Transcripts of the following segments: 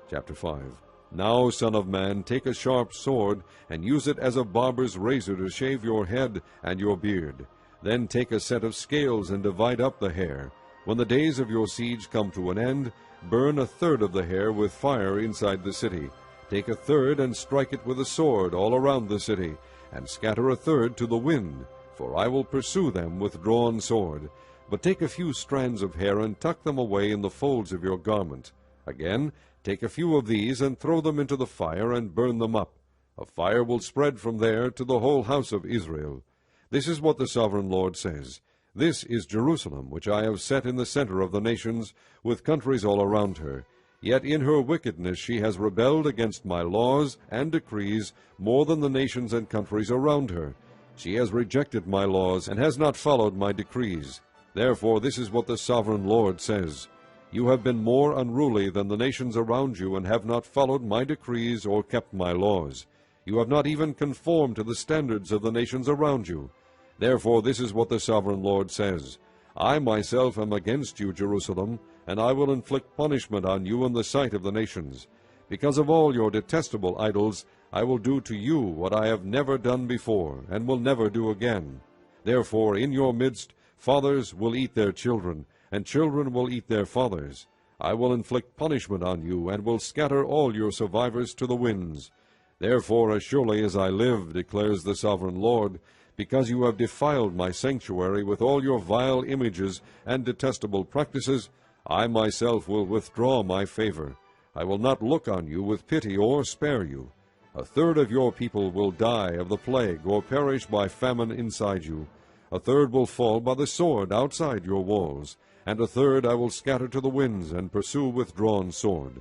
Chapter 5. Now, son of man, take a sharp sword, and use it as a barber's razor to shave your head and your beard. Then take a set of scales and divide up the hair. When the days of your siege come to an end, burn a third of the hair with fire inside the city. Take a third and strike it with a sword all around the city, and scatter a third to the wind, for I will pursue them with drawn sword. But take a few strands of hair and tuck them away in the folds of your garment. Again, take a few of these and throw them into the fire and burn them up. A fire will spread from there to the whole house of Israel. This is what the sovereign Lord says. This is Jerusalem, which I have set in the center of the nations, with countries all around her. Yet in her wickedness she has rebelled against my laws and decrees more than the nations and countries around her. She has rejected my laws and has not followed my decrees. Therefore this is what the sovereign Lord says. You have been more unruly than the nations around you, and have not followed my decrees or kept my laws. You have not even conformed to the standards of the nations around you. Therefore this is what the sovereign Lord says. I myself am against you, Jerusalem, and I will inflict punishment on you in the sight of the nations. Because of all your detestable idols, I will do to you what I have never done before, and will never do again. Therefore in your midst fathers will eat their children, and children will eat their fathers. I will inflict punishment on you, and will scatter all your survivors to the winds. Therefore, as surely as I live, declares the sovereign Lord, because you have defiled my sanctuary with all your vile images and detestable practices, I myself will withdraw my favor. I will not look on you with pity or spare you. A third of your people will die of the plague or perish by famine inside you. A third will fall by the sword outside your walls, and a third I will scatter to the winds and pursue with drawn sword.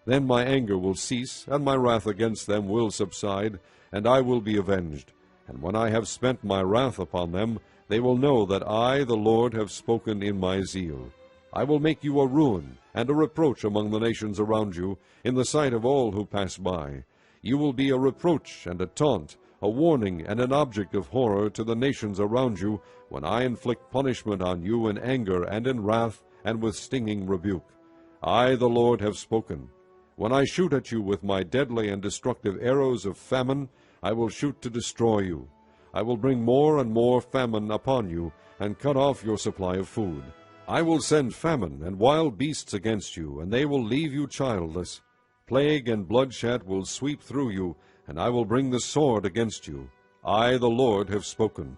Then my anger will cease, and my wrath against them will subside, and I will be avenged. And when I have spent my wrath upon them, they will know that I, the Lord, have spoken in my zeal. I will make you a ruin and a reproach among the nations around you, in the sight of all who pass by. You will be a reproach and a taunt, a warning and an object of horror to the nations around you, when I inflict punishment on you in anger and in wrath and with stinging rebuke. I, the Lord, have spoken. When I shoot at you with my deadly and destructive arrows of famine, I will shoot to destroy you. I will bring more and more famine upon you, and cut off your supply of food. I will send famine and wild beasts against you, and they will leave you childless. Plague and bloodshed will sweep through you, and I will bring the sword against you. I, the Lord, have spoken.